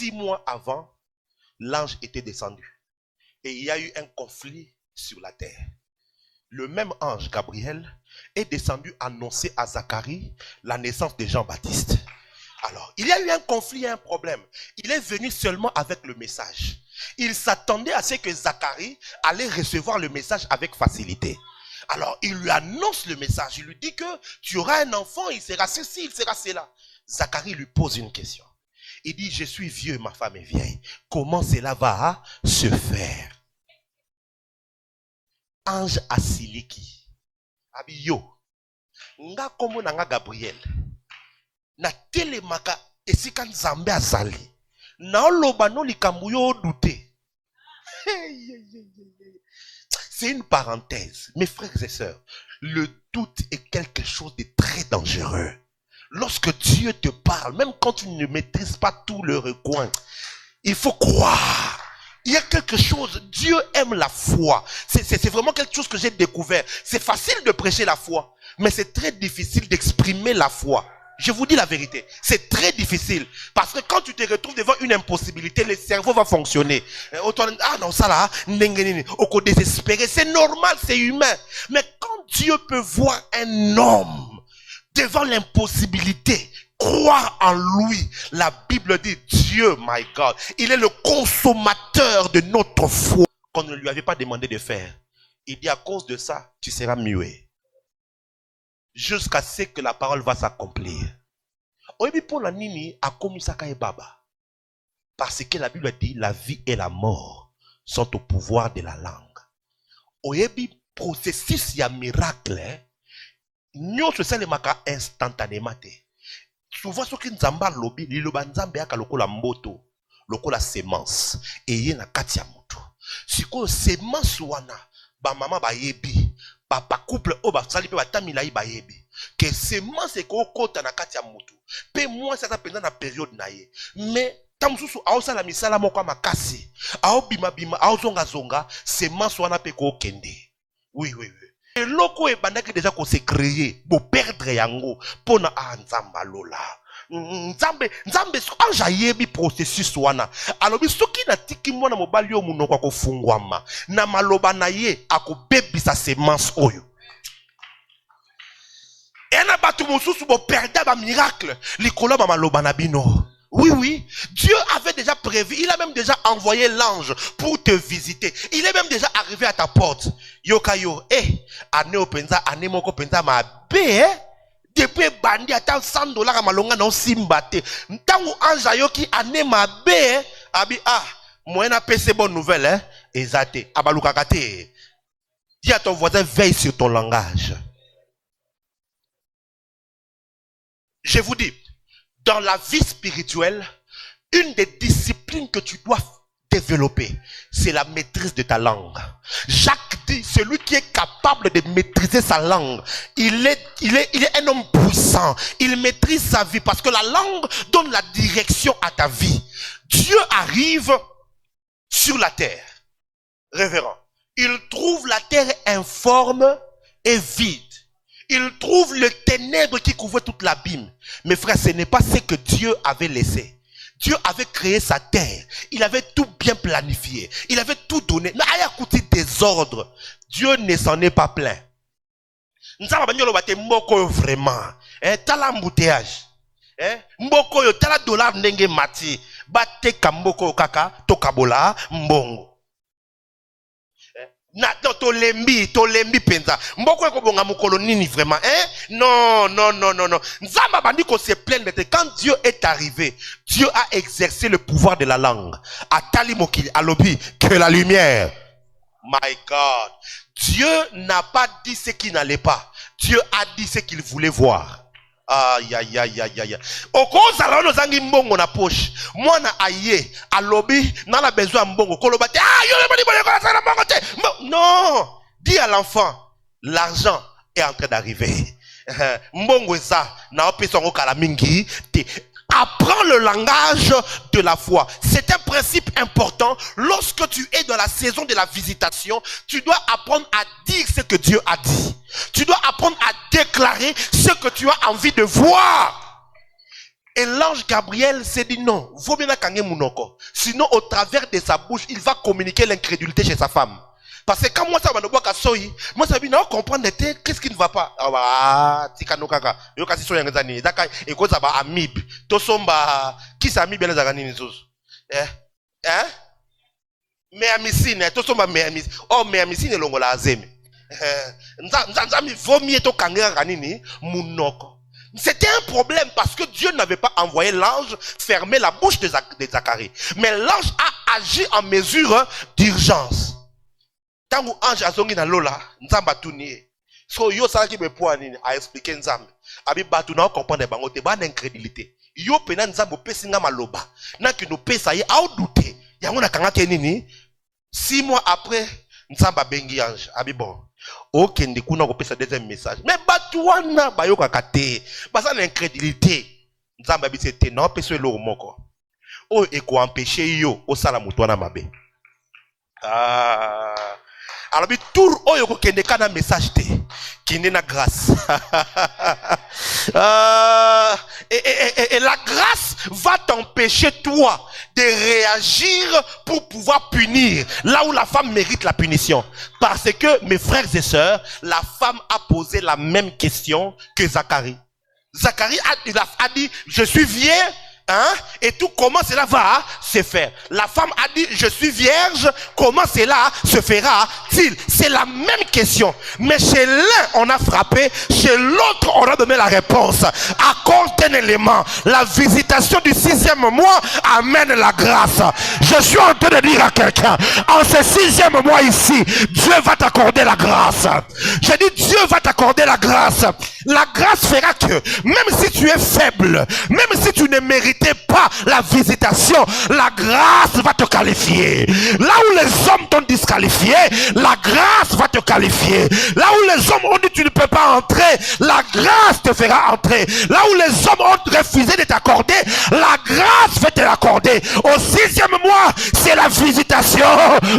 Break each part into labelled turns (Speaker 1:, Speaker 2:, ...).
Speaker 1: 6 mois avant, l'ange était descendu. Et il y a eu un conflit sur la terre. Le même ange, Gabriel, est descendu annoncer à Zacharie la naissance de Jean-Baptiste. Alors, il y a eu un conflit et un problème. Il est venu seulement avec le message. Il s'attendait à ce que Zacharie allait recevoir le message avec facilité. Alors, il lui annonce le message. Il lui dit que tu auras un enfant, il sera ceci, il sera cela. Zacharie lui pose une question. Il dit, je suis vieux, ma femme est vieille. Comment cela va se faire? Ange asiliki. Abiyo. Nga komo nanga Gabriel. Na telemaka esika nzambe azali. Na oloba no likambo yo douté. C'est une parenthèse. Mes frères et sœurs, le doute est quelque chose de très dangereux. Lorsque Dieu te parle, même quand tu ne maîtrises pas tout le recoin, il faut croire. Il y a quelque chose, Dieu aime la foi. C'est vraiment quelque chose que j'ai découvert. C'est facile de prêcher la foi, mais c'est très difficile d'exprimer la foi. Je vous dis la vérité, c'est très difficile. Parce que quand tu te retrouves devant une impossibilité, le cerveau va fonctionner. Ah non, ça là, au désespéré, c'est normal, c'est humain. Mais quand Dieu peut voir un homme devant l'impossibilité, croire en lui, la Bible dit, Dieu, my God, il est le consommateur de notre foi. Qu'on ne lui avait pas demandé de faire. Il dit, à cause de ça, tu seras muet. Jusqu'à ce que la parole va s'accomplir. Parce que la Bible dit, la vie et la mort sont au pouvoir de la langue. Oyebi processus ya miracle, nous se salemaka instantanément. Souvent ce qui nzamba lobi, liloba nzambe yaka lokola mboto, lokola semence, eye na kati ya mutu. Siko semence wana, ba mama ba yebi, papa couple o ba sali pe ba tamila ba yebi. Que semence e ko kota na kati ya mutu. Pe moi ça pendant na période na ye. Mais tamsusu aosa la misala moko makasi. Ao bima bima, ao zonga zonga, semence wana pe ko kende. Oui. Et loko e bandaki déjà qu'on s'est créé pour perdre yango pona nzamba lola. Nzambe anja yebi processus wana. Alobi soki na tiki mwana mobali yo munoko akofungwama na maloba na ye akobebisa semence oyo. Ena batu mosusu bo perdre ba miracle likolo ba maloba na bino. Oui, Dieu avait déjà prévu, il a même déjà envoyé l'ange pour te visiter. Il est même déjà arrivé à ta porte. Yokayo, ane openza, ane moko penza ma be, depuis bandi ata $100 à malonga na simbate. Ntango ange yoki ane ma be, abi moyen a c'est bonne nouvelle, ezate, abalukakate. Dis à ton voisin, veille sur ton langage. Je vous dis, dans la vie spirituelle, une des disciplines que tu dois développer, c'est la maîtrise de ta langue. Jacques dit, celui qui est capable de maîtriser sa langue, il est un homme puissant. Il maîtrise sa vie parce que la langue donne la direction à ta vie. Dieu arrive sur la terre. Révérend. Il trouve la terre informe et vide. Il trouve le ténèbre qui couvrait toute l'abîme. Mes frères, ce n'est pas ce que Dieu avait laissé. Dieu avait créé sa terre. Il avait tout bien planifié. Il avait tout donné. Mais il a coûté désordre. Dieu ne s'en est pas plaint. Nous avons vraiment. T'as l'embouteillage. Mboko yo, t'as la dollar ndenge mati. Bate kamboko kaka, tokabola, mbongo. Na tolembi penza mboko eko bonga mukolo nini vraiment non nzamba bandi ko se plaindre quand Dieu est arrivé. Dieu a exercé le pouvoir de la langue. Atali mokili alobi que la lumière. My God, Dieu n'a pas dit ce qu'il n'allait pas. Dieu a dit ce qu'il voulait voir. Aïe. Okoza la no zangi mbongo na poche. Mwana aye alobi na la besoin mbongo kolobate non, dis à l'enfant, l'argent est en train d'arriver. Mbongo ça na opesongo kala mingi te. Apprends le langage de la foi. C'est un principe important. Lorsque tu es dans la saison de la visitation, tu dois apprendre à dire ce que Dieu a dit. Tu dois apprendre à déclarer ce que tu as envie de voir. Et l'ange Gabriel s'est dit non, vaut mieux kangé munoko. Sinon, au travers de sa bouche, il va communiquer l'incrédulité chez sa femme. Parce que quand moi ça va ne boire soyi, moi ça veut dire comprendre qu'est-ce qui ne va pas. Ah, tikano kaka. Yo kasi soyi ngazani. Daka et quoi ça va amib. Tosomba qui ça amib bien zagani nisos. Mais amicine, tosomba mais amicine. Oh mais amicine longola azemi. Nzami vaut mieux to kangé kanini munoko. C'était un problème parce que Dieu n'avait pas envoyé l'ange fermer la bouche de Zacharie. Mais l'ange a agi en mesure d'urgence. Tant que l'ange a zongi na lola, nzamba tuniye. So yo ça qui me poigne a expliquer nzamba. Abi batu na comprendre bango te ba incrédulité. Yo pena nzamba pesinga maloba. Na ki no pesa ye a douter. Yango na kangate nini? 6 mois après nzamba bengi ange. Abi bon. Ok, ndikuna kopesa deuxième message. Mais batuana bayoka kate. Basa l'incrédulité. Nzamba bisete na peso elo moko. O eko empêcher yo o sala mutwana mabe. Ah. Alors bi tour oyo ko kende kana message te. Kinde na grâce. Et la grâce va t'empêcher toi de réagir pour pouvoir punir là où la femme mérite la punition. Parce que, mes frères et sœurs, la femme a posé la même question que Zacharie. Zacharie a dit, je suis vierge, hein, et tout, comment cela va se faire? La femme a dit, je suis vierge, comment cela se fera-t-il? C'est la même question. Mais chez l'un, on a frappé, chez l'autre, on a donné la réponse. À cause d'un élément, la visitation du 6e mois amène la grâce. Je suis en train de dire à quelqu'un, en ce 6e mois ici, Dieu va t'accorder la grâce. Je dis, Dieu va t'accorder la grâce. La grâce fera que, même si tu es faible, même si tu ne méritais pas la visitation, la grâce va te qualifier. Là où les hommes t'ont disqualifié, la grâce va te qualifier. Là où les hommes ont dit tu ne peux pas entrer, la grâce te fera entrer. Là où les hommes ont refusé de t'accorder, la grâce va te l'accorder. Au 6e mois, c'est la visitation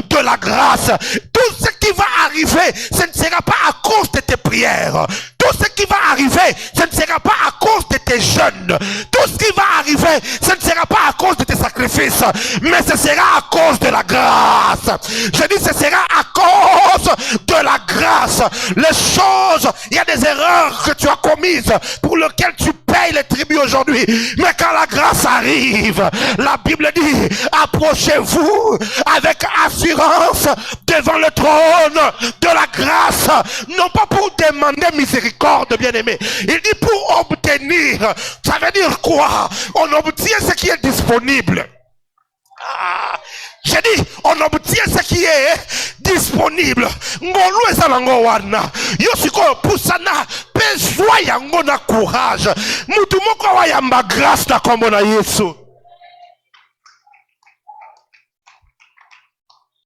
Speaker 1: de la grâce. Tout ce qui va arriver, ce ne sera pas à cause de tes prières. Tout ce qui va arriver, ce ne sera pas à cause de tes jeûnes. Tout ce qui va arriver, ce ne sera pas à cause de tes sacrifices, mais ce sera à cause de la grâce. Je dis ce sera à cause de la grâce. Les choses, il y a des erreurs que tu as commises pour lesquelles tu payes les tribus aujourd'hui. Mais quand la grâce arrive, la Bible dit, approchez-vous avec assurance devant le trône de la grâce. Non pas pour demander miséricorde, bien-aimé. Il dit pour obtenir. Ça veut dire quoi? On obtient ce qui est disponible. Ah, j'ai dit, on obtient ce qui est disponible. Ngolu esalango wana. Yosiko pusana peswa yango na courage. Mutu moko wa yamba grâce na kombo na Yesu.